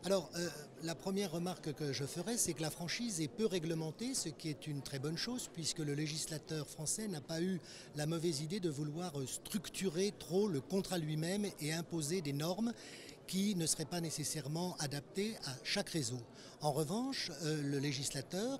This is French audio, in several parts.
Alors, la première remarque que je ferai, c'est que la franchise est peu réglementée, ce qui est une très bonne chose, puisque le législateur français n'a pas eu la mauvaise idée de vouloir structurer trop le contrat lui-même et imposer des normes qui ne seraient pas nécessairement adaptées à chaque réseau. En revanche, le législateur,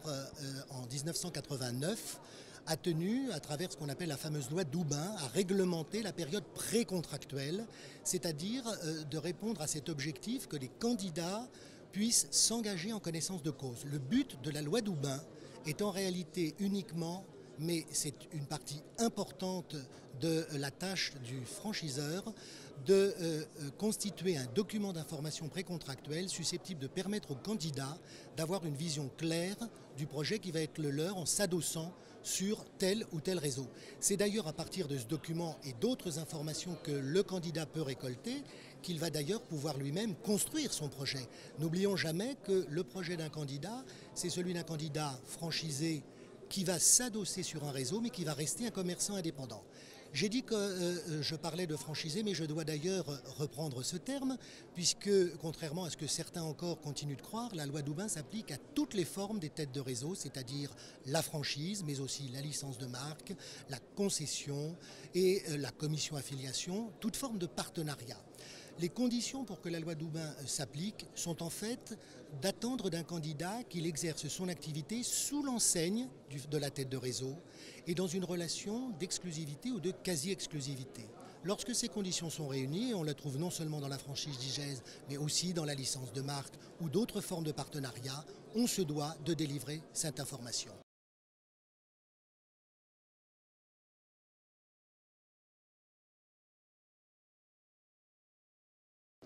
en 1989, a tenu, à travers ce qu'on appelle la fameuse loi Doubin, à réglementer la période précontractuelle, c'est-à-dire de répondre à cet objectif que les candidats puissent s'engager en connaissance de cause. Le but de la loi Doubin est en réalité uniquement, mais c'est une partie importante de la tâche du franchiseur, de constituer un document d'information précontractuelle susceptible de permettre aux candidats d'avoir une vision claire du projet qui va être le leur en s'adossant sur tel ou tel réseau. C'est d'ailleurs à partir de ce document et d'autres informations que le candidat peut récolter qu'il va d'ailleurs pouvoir lui-même construire son projet. N'oublions jamais que le projet d'un candidat, c'est celui d'un candidat franchisé qui va s'adosser sur un réseau mais qui va rester un commerçant indépendant. J'ai dit que je parlais de franchisé, mais je dois d'ailleurs reprendre ce terme, puisque, contrairement à ce que certains encore continuent de croire, la loi Doubin s'applique à toutes les formes des têtes de réseau, c'est-à-dire la franchise, mais aussi la licence de marque, la concession et la commission affiliation, toute forme de partenariat. Les conditions pour que la loi Doubin s'applique sont en fait d'attendre d'un candidat qu'il exerce son activité sous l'enseigne de la tête de réseau et dans une relation d'exclusivité ou de quasi-exclusivité. Lorsque ces conditions sont réunies, et on la trouve non seulement dans la franchise d'IGES, mais aussi dans la licence de marque ou d'autres formes de partenariat, on se doit de délivrer cette information.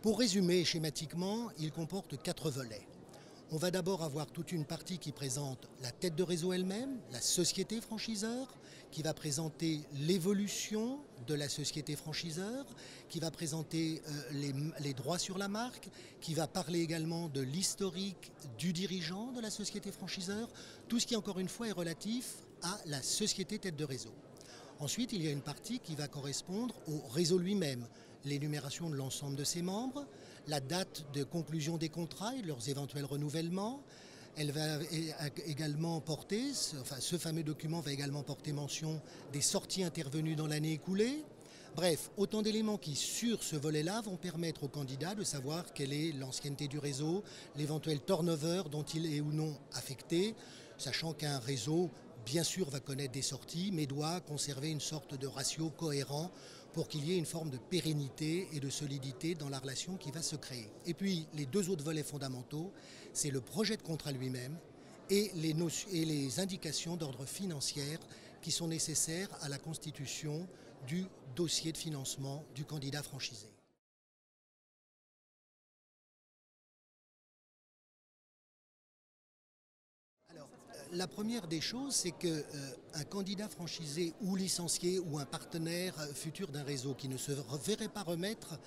Pour résumer schématiquement, il comporte 4 volets. On va d'abord avoir toute une partie qui présente la tête de réseau elle-même, la société franchiseur, qui va présenter l'évolution de la société franchiseur, qui va présenter les droits sur la marque, qui va parler également de l'historique du dirigeant de la société franchiseur, tout ce qui encore une fois est relatif à la société tête de réseau. Ensuite, il y a une partie qui va correspondre au réseau lui-même, l'énumération de l'ensemble de ses membres, la date de conclusion des contrats et de leurs éventuels renouvellements. Elle va également porter, ce fameux document va également porter mention des sorties intervenues dans l'année écoulée. Bref, autant d'éléments qui, sur ce volet-là, vont permettre aux candidats de savoir quelle est l'ancienneté du réseau, l'éventuel turnover dont il est ou non affecté, sachant qu'un réseau, bien sûr, va connaître des sorties, mais doit conserver une sorte de ratio cohérent pour qu'il y ait une forme de pérennité et de solidité dans la relation qui va se créer. Et puis, les deux autres volets fondamentaux, c'est le projet de contrat lui-même et les indications d'ordre financier qui sont nécessaires à la constitution du dossier de financement du candidat franchisé. Alors, la première des choses, c'est qu'un candidat franchisé ou licencié ou un partenaire futur d'un réseau qui ne se verrait pas remettre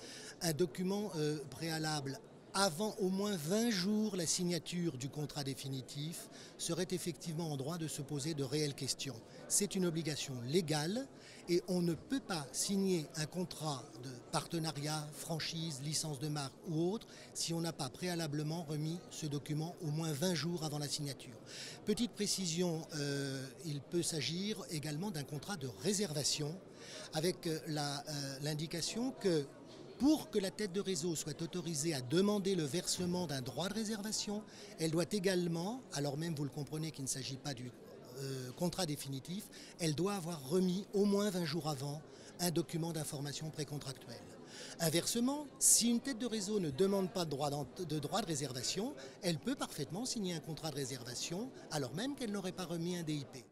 un document préalable avant au moins 20 jours la signature du contrat définitif serait effectivement en droit de se poser de réelles questions. C'est une obligation légale et on ne peut pas signer un contrat de partenariat, franchise, licence de marque ou autre si on n'a pas préalablement remis ce document au moins 20 jours avant la signature. Petite précision, il peut s'agir également d'un contrat de réservation avec l'indication que pour que la tête de réseau soit autorisée à demander le versement d'un droit de réservation, elle doit également, alors même vous le comprenez qu'il ne s'agit pas du contrat définitif, elle doit avoir remis au moins 20 jours avant un document d'information précontractuelle. Inversement, si une tête de réseau ne demande pas de droit de réservation, elle peut parfaitement signer un contrat de réservation alors même qu'elle n'aurait pas remis un DIP.